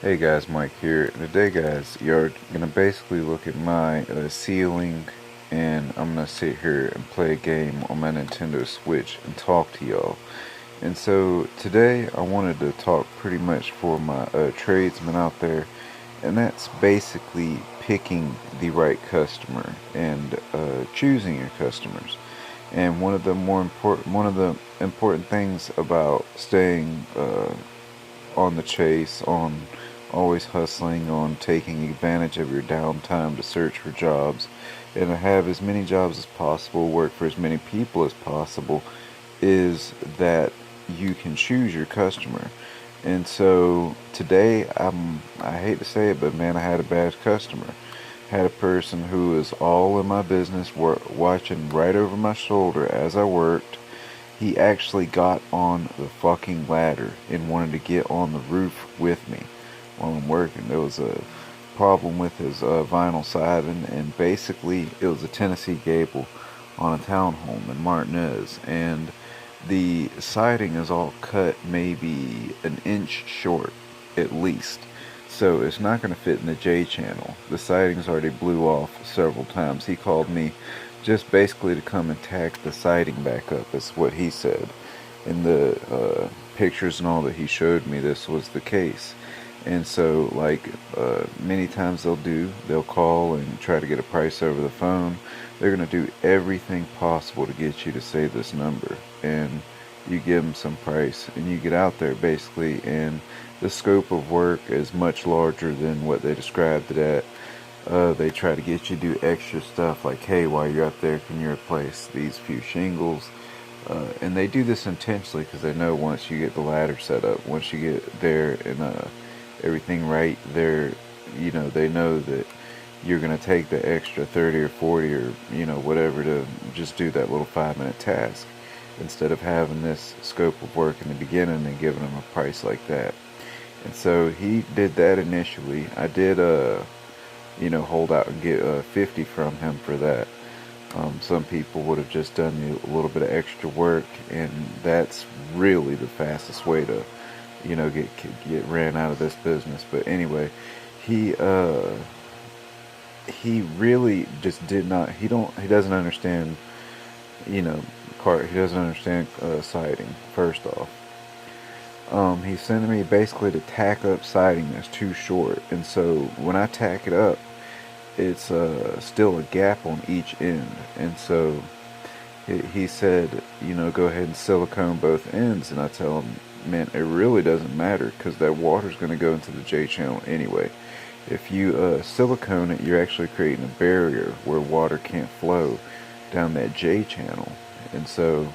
Hey guys, Mike here. Today, guys, you're gonna basically look at my ceiling, and I'm gonna sit here and play a game on my Nintendo Switch and talk to y'all. And so today, I wanted to talk pretty much for my tradesmen out there, and that's basically picking the right customer and choosing your customers. And one of the important things about staying on the chase, on always hustling, on taking advantage of your downtime to search for jobs and to have as many jobs as possible, work for as many people as possible, is that you can choose your customer. And so today, I hate to say it, but man, I had a bad customer. Had a person who was all in my business, watching right over my shoulder as I worked. He actually got on the fucking ladder and wanted to get on the roof with me while I'm working. There was a problem with his vinyl siding, and basically it was a Tennessee gable on a townhome in Martinez, and the siding is all cut maybe an inch short at least. So it's not going to fit in the J channel. The siding's already blew off several times. He called me just basically to come and tack the siding back up. That's what he said. In the pictures and all that he showed me, this was the case. And so, like, many times they'll call and try to get a price over the phone. They're going to do everything possible to get you to say this number. And you give them some price, and you get out there basically, and the scope of work is much larger than what they described it at. They try to get you to do extra stuff like, hey, while you're up there, can you replace these few shingles? And they do this intentionally because they know once you get the ladder set up, once you get there and everything right, they know that you're going to take the extra 30 or 40 or, whatever to just do that little 5-minute task instead of having this scope of work in the beginning and giving them a price like that. And so he did that initially. I did, hold out and get 50 from him for that. Some people would have just done a little bit of extra work, and that's really the fastest way to, get ran out of this business. But anyway, he he really just did not. He doesn't understand, you know, he doesn't understand siding. First off, he's sending me basically to tack up siding that's too short, and so when I tack it up, it's still a gap on each end, and so he said, go ahead and silicone both ends, and I tell him, man, it really doesn't matter because that water's going to go into the J channel anyway. If you silicone it, you're actually creating a barrier where water can't flow down that J channel. And so,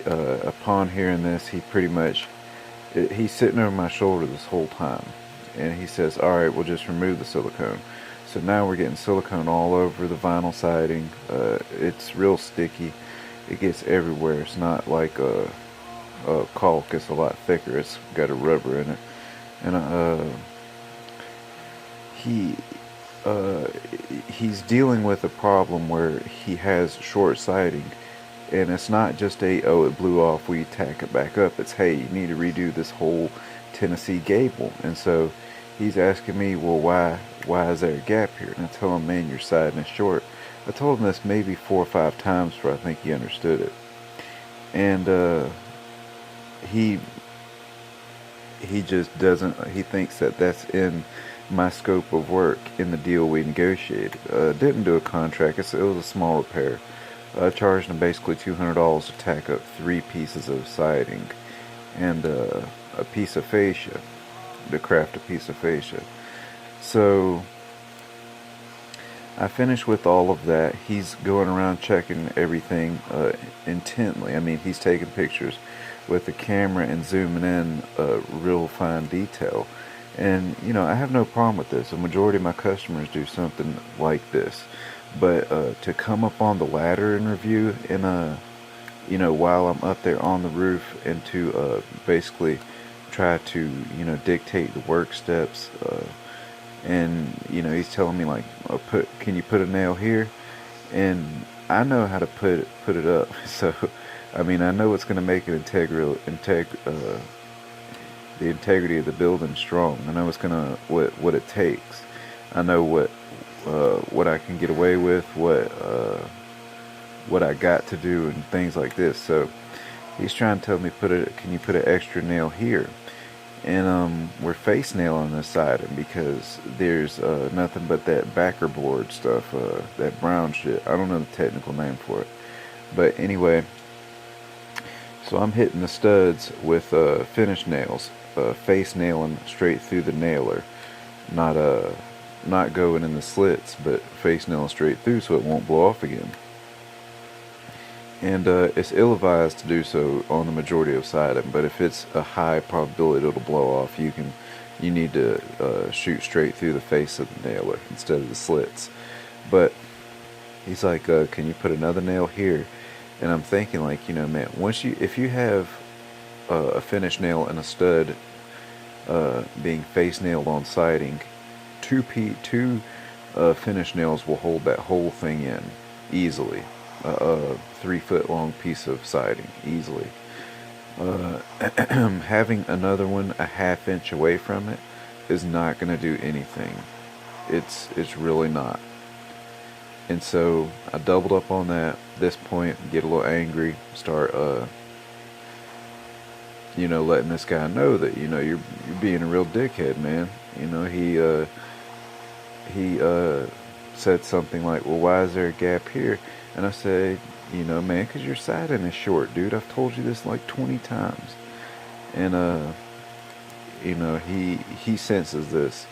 upon hearing this, he's sitting over my shoulder this whole time. And he says, all right, we'll just remove the silicone. So now we're getting silicone all over the vinyl siding. It's real sticky. It gets everywhere. It's not like a caulk. It's a lot thicker. It's got a rubber in it. And he he's dealing with a problem where he has short siding, and it's not just it blew off, we tack it back up. It's, hey, you need to redo this whole Tennessee gable. And so he's asking me, well, why is there a gap here? And I tell him, man, your siding is short. I told him this maybe 4 or 5 times before I think he understood it. And he just doesn't, he thinks that that's in my scope of work in the deal we negotiated. Didn't do a contract. It was a small repair. I charged him basically $200 to tack up 3 pieces of siding and a piece of fascia, to craft a piece of fascia. So I finished with all of that. He's going around checking everything intently. I mean, he's taking pictures with the camera and zooming in real fine detail. And, I have no problem with this. The majority of my customers do something like this. But to come up on the ladder and review while I'm up there on the roof, and to basically try to, dictate the work steps. And, he's telling me, like, can you put a nail here? And I know how to put it up. So, I mean, I know it's going to make it the integrity of the building strong. I know what it takes. I know what I can get away with, what I got to do, and things like this. So he's trying to tell me, can you put an extra nail here? And we're face nailing this siding because there's nothing but that backer board stuff, that brown shit. I don't know the technical name for it, but anyway. So I'm hitting the studs with finish nails, face nailing straight through the nailer, not not going in the slits, but face nailing straight through so it won't blow off again. And it's ill-advised to do so on the majority of siding, but if it's a high probability it'll blow off, you need to shoot straight through the face of the nailer instead of the slits. But he's like, can you put another nail here? And I'm thinking, like, man, if you have a finish nail and a stud being face nailed on siding, two finish nails will hold that whole thing in easily. A 3-foot long piece of siding easily. Having another one a half inch away from it is not going to do anything. It's really not. And so I doubled up on that. At this point, get a little angry, start letting this guy know that you're being a real dickhead, man. He said something like, well, why is there a gap here? And I said, man, because your siding is short, dude. I've told you this like 20 times. And he senses this.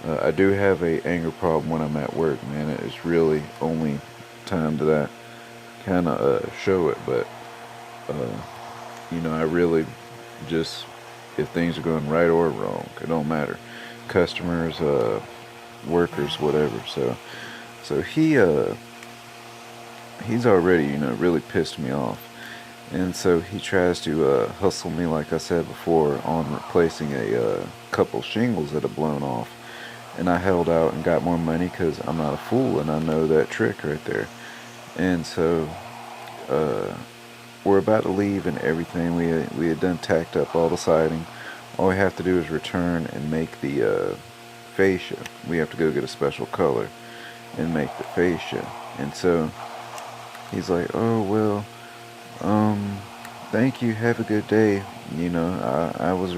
I do have a anger problem when I'm at work, man. It's really only time that I kind of show it, but I really just, if things are going right or wrong, it don't matter. Customers, workers, whatever. So he's already, really pissed me off. And so he tries to hustle me, like I said before, on replacing a couple shingles that have blown off. And I held out and got more money because I'm not a fool and I know that trick right there. And so we're about to leave and everything. We had done tacked up all the siding. All we have to do is return and make the fascia. We have to go get a special color and make the fascia. And so he's like, oh, well, thank you, have a good day. I was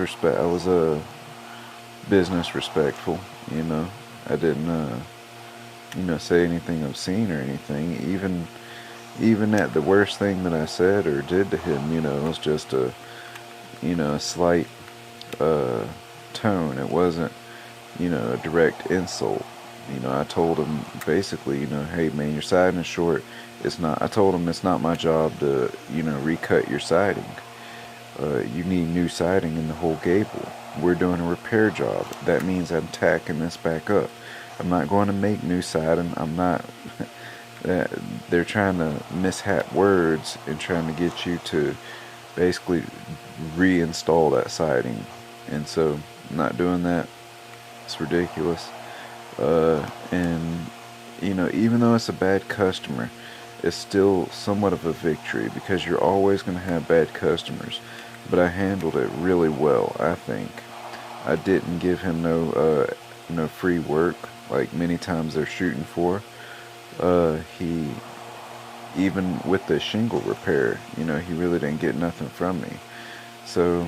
business respectful. I didn't say anything obscene or anything. Even at the worst thing that I said or did to him, it was just a slight tone. It wasn't a direct insult. I told him basically, hey man, your siding is short. I told him it's not my job to recut your siding. You need new siding in the whole gable. We're doing a repair job. That means I'm tacking this back up. I'm not going to make new siding. I'm not. They're trying to mishap words and trying to get you to basically reinstall that siding. And so, I'm not doing that. It's ridiculous. And even though it's a bad customer, it's still somewhat of a victory because you're always going to have bad customers. But I handled it really well, I think. I didn't give him no free work like many times they're shooting for. He, even with the shingle repair, he really didn't get nothing from me. So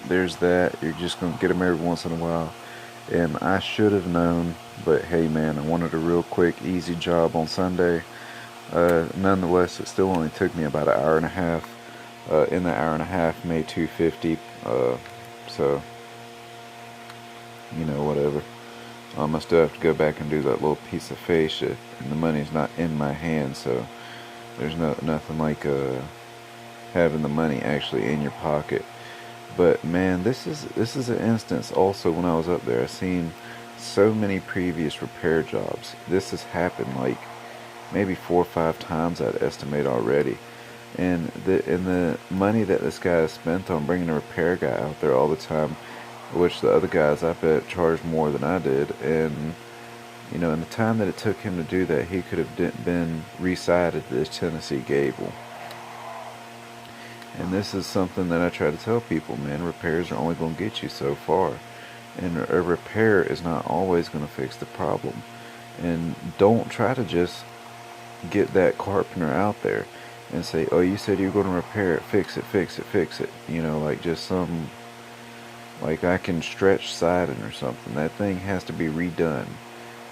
there's that. You're just going to get them every once in a while. And I should have known, but hey man, I wanted a real quick, easy job on Sunday. Nonetheless, it still only took me about an hour and a half. In the hour and a half, made $250. So, whatever. I still have to go back and do that little piece of fascia, and the money's not in my hand, so there's nothing like having the money actually in your pocket. But man, this is an instance. Also, when I was up there, I seen so many previous repair jobs. This has happened like maybe 4 or 5 times, I'd estimate already. And the money that this guy has spent on bringing a repair guy out there all the time, which the other guys I bet charged more than I did, and in the time that it took him to do that, he could have been re-sided this Tennessee gable. And this is something that I try to tell people, man. Repairs are only going to get you so far. And a repair is not always going to fix the problem. And don't try to just get that carpenter out there and say, oh, you said you were going to repair it, fix it, fix it, fix it. You know, like just some, like I can stretch siding or something. That thing has to be redone.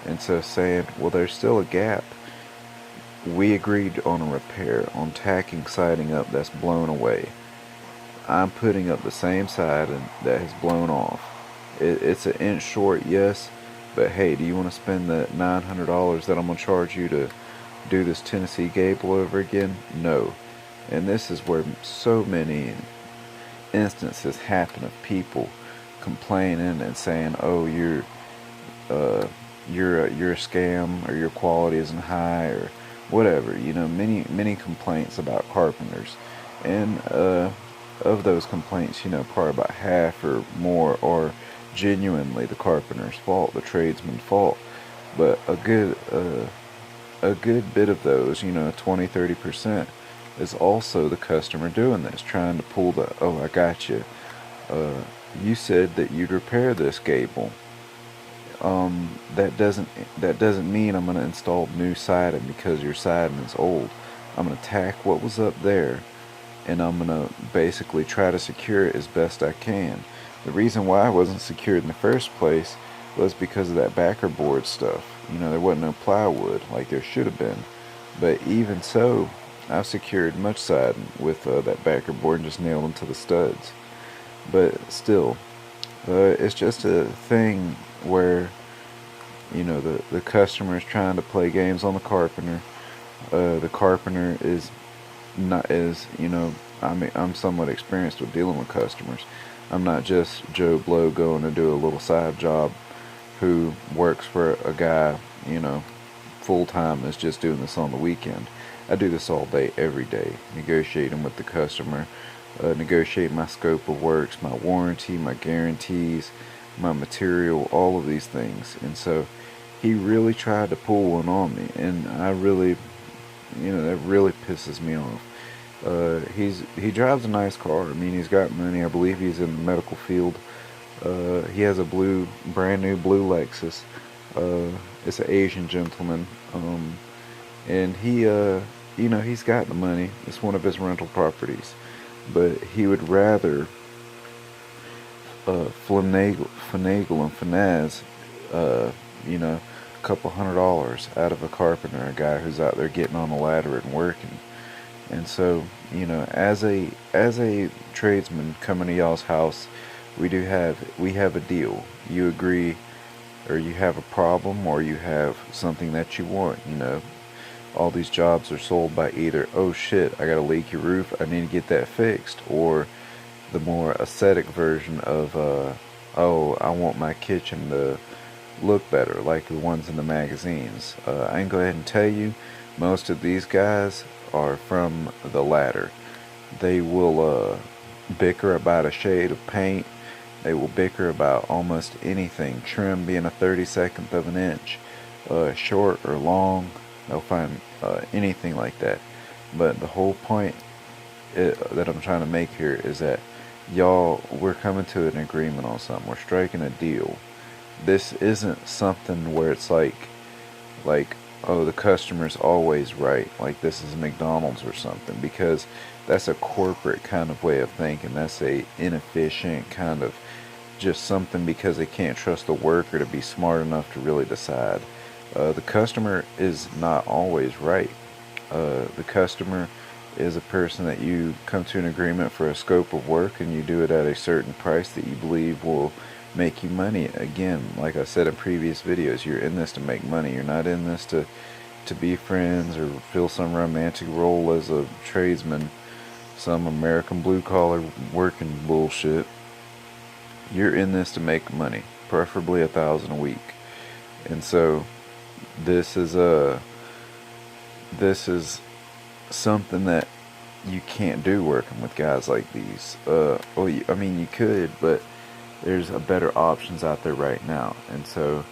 And so saying, well, there's still a gap. We agreed on a repair, on tacking siding up that's blown away. I'm putting up the same siding that has blown off. It's an inch short, yes, but hey, do you want to spend the $900 that I'm going to charge you to do this Tennessee gable over again? No. And this is where so many instances happen of people complaining and saying, "Oh, you're a scam, or your quality isn't high, or whatever." You know, many complaints about carpenters, and of those complaints, you know, probably about half or more are genuinely the carpenter's fault, the tradesman's fault. But a good bit of those, you know, 20-30%, is also the customer doing this, trying to pull the, oh, I got you. You said that you'd repair this gable. That doesn't mean I'm going to install new siding because your siding is old. I'm going to tack what was up there, and I'm going to basically try to secure it as best I can. The reason why I wasn't secured in the first place was because of that backer board stuff. You know, there wasn't no plywood like there should have been. But even so, I've secured much siding with that backer board and just nailed them to the studs. But still, it's just a thing where, you know, the customer is trying to play games on the carpenter. The carpenter is not, as you know, I mean, I'm somewhat experienced with dealing with customers. I'm not just Joe Blow going to do a little side job who works for a guy, you know, full time, is just doing this on the weekend. I do this all day, every day, negotiating with the customer, negotiating my scope of works, my warranty, my guarantees, my material, all of these things. And so he really tried to pull one on me, and I really, you know, that really pisses me off. He drives a nice car. I mean, he's got money. I believe he's in the medical field. He has a brand new blue Lexus. It's an Asian gentleman, and he, you know, he's got the money. It's one of his rental properties, but he would rather finagle and finesse, you know, a couple $100 out of a carpenter, a guy who's out there getting on a ladder and working. And so, you know, as a tradesman coming to y'all's house, we have a deal. You agree, or you have a problem, or you have something that you want. You know, all these jobs are sold by either, oh shit, I got a leaky roof, I need to get that fixed, or the more aesthetic version of, oh, I want my kitchen to look better, like the ones in the magazines. I can go ahead and tell you, most of these guys are from the latter. They will bicker about a shade of paint. They will bicker about almost anything. Trim being a 32nd of an inch, short or long. They'll find anything like that. But the whole point that I'm trying to make here is that we're coming to an agreement on something. We're striking a deal. This isn't something where it's like, oh, the customer's always right, like this is McDonald's or something, because that's a corporate kind of way of thinking. That's a inefficient kind of just something because they can't trust the worker to be smart enough to really decide. The customer is not always right. The customer is a person that you come to an agreement for a scope of work, and you do it at a certain price that you believe will make you money. Again, like I said in previous videos, you're in this to make money. You're not in this to be friends or fill some romantic role as a tradesman, some American blue collar working bullshit. You're in this to make money, preferably $1,000 a week. And so this is something that you can't do working with guys like these. I mean, you could, but there's better options out there right now. And so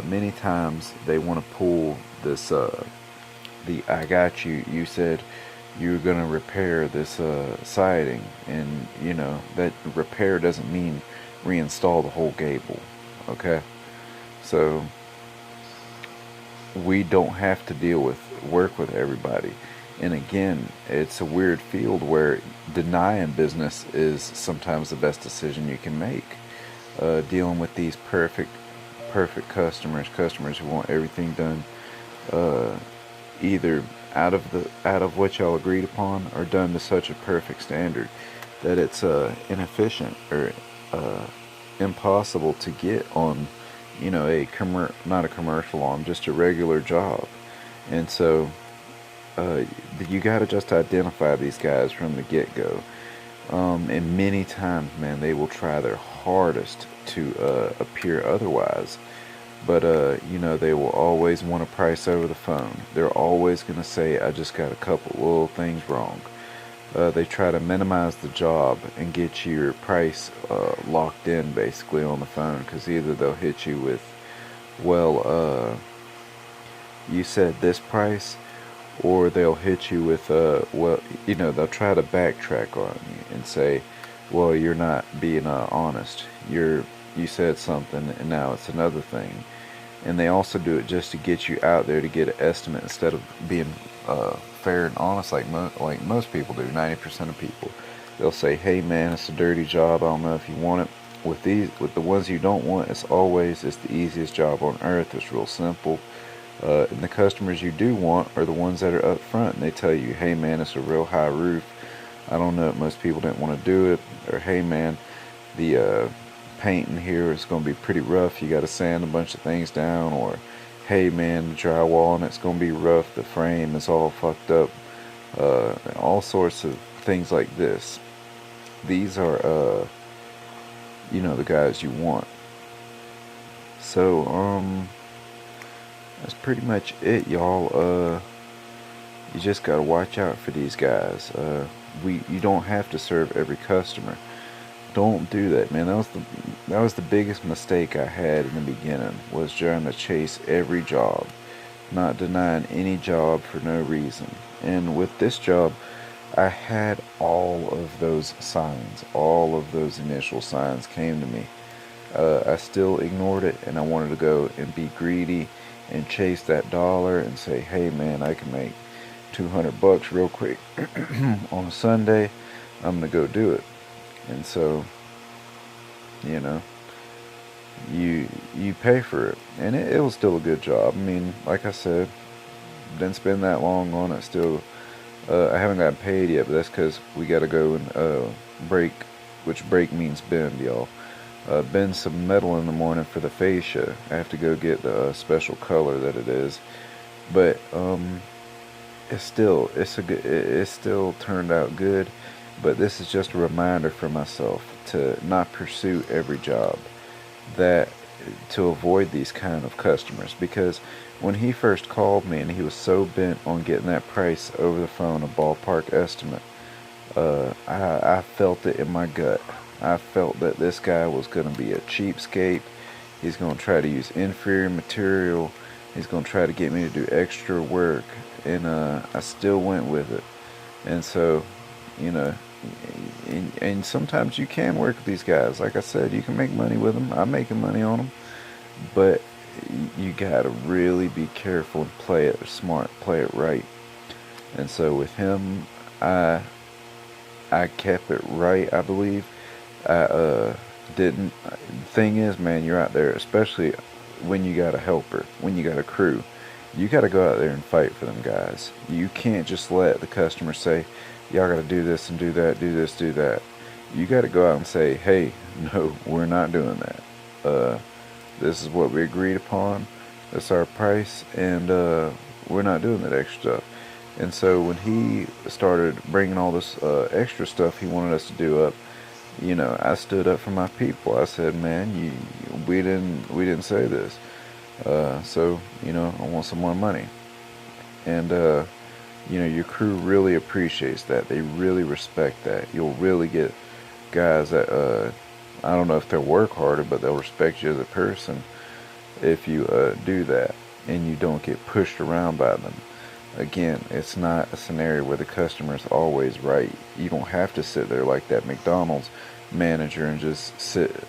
many times they want to pull this, I got you. You said you're gonna repair this siding, and that repair doesn't mean reinstall the whole gable. Okay, so we don't have to work with everybody. And again, it's a weird field where denying business is sometimes the best decision you can make. Dealing with these perfect customers who want everything done, uh, either out of what y'all agreed upon, or done to such a perfect standard that it's inefficient or uh, impossible to get on, not a commercial, on just a regular job. And so uh, you got to just identify these guys from the get go. And many times, man, they will try their hardest to appear otherwise. But, they will always want a price over the phone. They're always going to say, I just got a couple little things wrong. They try to minimize the job and get your price locked in basically on the phone, because either they'll hit you with, well, you said this price, or they'll hit you with, they'll try to backtrack on you and say, well, you're not being honest. You said something and now it's another thing. And they also do it just to get you out there to get an estimate, instead of being fair and honest like most people do. 90% of people, they'll say, "Hey man, it's a dirty job. I don't know if you want it." With the ones you don't want, it's the easiest job on earth. It's real simple. And the customers you do want are the ones that are up front, and they tell you, "Hey man, it's a real high roof. I don't know if most people didn't want to do it," or "Hey man, the painting here is going to be pretty rough. You got to sand a bunch of things down," or "Hey man, the drywall and it's going to be rough. The frame is all fucked up." All sorts of things like this. These are, the guys you want. So, that's pretty much it, y'all. You just gotta watch out for these guys. You don't have to serve every customer. Don't do that, man. That was the biggest mistake I had in the beginning, was trying to chase every job, not denying any job for no reason. And with this job, I had all of those signs, all of those initial signs came to me. I still ignored it, and I wanted to go and be greedy and chase that dollar and say, "Hey man, I can make $200 real quick on a Sunday. I'm gonna go do it." And so, you know, you pay for it, and it was still a good job. I mean, like I said, didn't spend that long on it. Still, I haven't gotten paid yet, but that's because we got to go and break, which break means bend, y'all. Bend some metal in the morning for the fascia. I have to go get the special color that it is, but it still turned out good. But this is just a reminder for myself to not pursue every job, that to avoid these kind of customers, because when he first called me and he was so bent on getting that price over the phone, a ballpark estimate, I felt it in my gut. I felt that this guy was going to be a cheapskate. He's going to try to use inferior material. He's going to try to get me to do extra work. And I still went with it. And so, you know, and sometimes you can work with these guys. Like I said, you can make money with them. I'm making money on them. But you got to really be careful and play it smart, play it right. And so with him, I kept it right, I believe. I didn't. Thing is, man, you're out there, especially when you got a helper, when you got a crew. You got to go out there and fight for them guys. You can't just let the customer say, "Y'all got to do this and do that, do this, do that." You got to go out and say, "Hey, no, we're not doing that. This is what we agreed upon. That's our price, and we're not doing that extra stuff." And so when he started bringing all this extra stuff he wanted us to do up, I stood up for my people. I said, "Man, we didn't say this. So, I want some more money." And your crew really appreciates that. They really respect that. You'll really get guys that I don't know if they'll work harder, but they'll respect you as a person if you do that and you don't get pushed around by them. Again, it's not a scenario where the customer is always right. You don't have to sit there like that McDonald's manager and just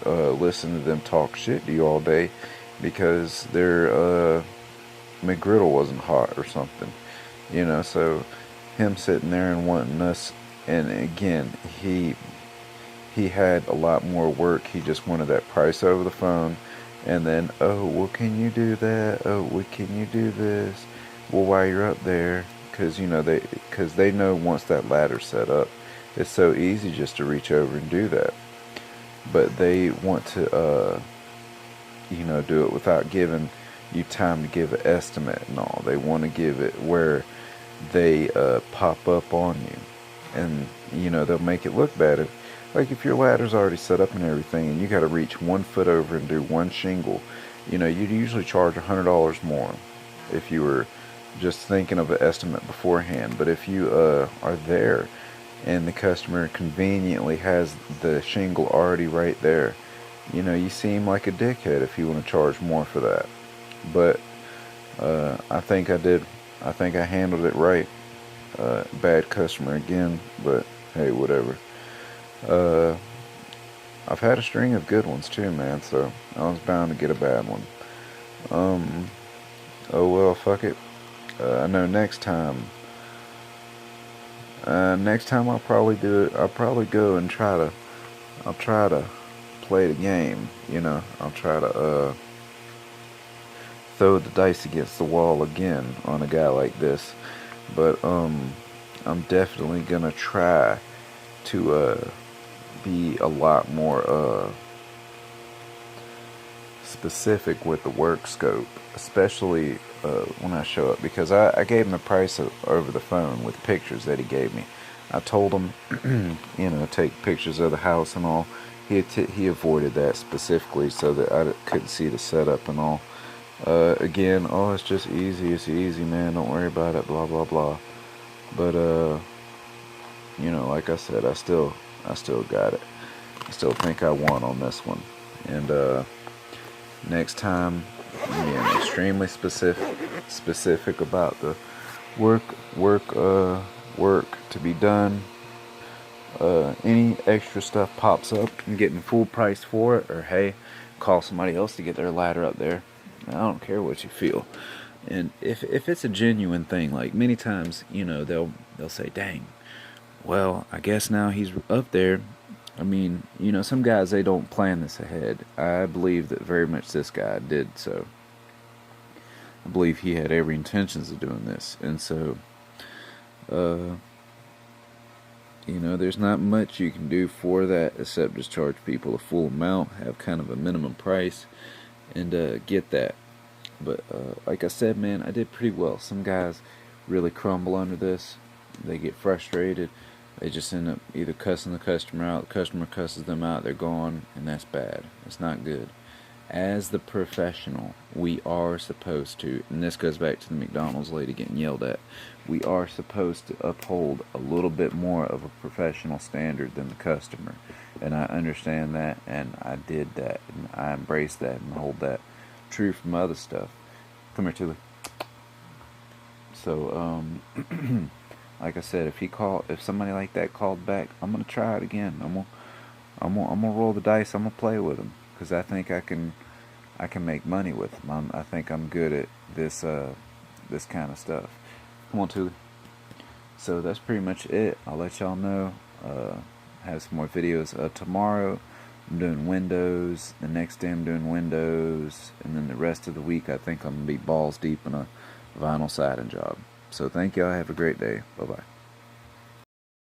listen to them talk shit to you all day because their McGriddle wasn't hot or something. So him sitting there and wanting us, and again, he had a lot more work. He just wanted that price over the phone, and then, oh, well, can you do that? Oh, well, can you do this? Well, while you're up there, because they know once that ladder's set up, it's so easy just to reach over and do that. But they want to, do it without giving you time to give an estimate and all. They want to give it where they pop up on you, and they'll make it look bad. If your ladder's already set up and everything, and you got to reach 1 foot over and do one shingle, you'd usually charge $100 more if you were just thinking of an estimate beforehand. But if you are there and the customer conveniently has the shingle already right there, you seem like a dickhead if you want to charge more for that. But I think I did. I think I handled it right. Bad customer again, but hey, whatever. I've had a string of good ones too, man, so I was bound to get a bad one. Oh well, fuck it. I know next time I'll probably do it. I'll probably go and I'll try to play the game, I'll try to, throw the dice against the wall again on a guy like this. But, I'm definitely gonna try to, be a lot more, specific with the work scope, especially when I show up, because I gave him the price over the phone with pictures that he gave me. I told him, take pictures of the house and all. He avoided that specifically so that I couldn't see the setup and all. Again, it's just easy. It's easy, man. Don't worry about it. Blah blah blah. But like I said, I still got it. I still think I won on this one. And next time, being extremely specific about the work to be done. Any extra stuff pops up, I'm getting full price for it, or hey, call somebody else to get their ladder up there. I don't care what you feel. And if it's a genuine thing, like many times, they'll say, "Dang, well, I guess now he's up there." I mean, some guys, they don't plan this ahead. I believe that very much this guy did so. I believe he had every intentions of doing this, and so, there's not much you can do for that except just charge people a full amount, have kind of a minimum price, and get that. But like I said, man, I did pretty well. Some guys really crumble under this. They get frustrated. They just end up either cussing the customer out, the customer cusses them out, they're gone, and that's bad. It's not good. As the professional, we are supposed to, and this goes back to the McDonald's lady getting yelled at, we are supposed to uphold a little bit more of a professional standard than the customer. And I understand that, and I did that, and I embrace that and hold that true from other stuff. Come here, Tully. So, like I said, if somebody like that called back, I'm gonna try it again. I'm gonna roll the dice. I'm gonna play with them because I think I can make money with them. I think I'm good at this kind of stuff. Come on, Tully. So that's pretty much it. I'll let y'all know. Have some more videos tomorrow. I'm doing windows. The next day I'm doing windows, and then the rest of the week I think I'm gonna be balls deep in a vinyl siding job. So thank y'all. Have a great day. Bye bye.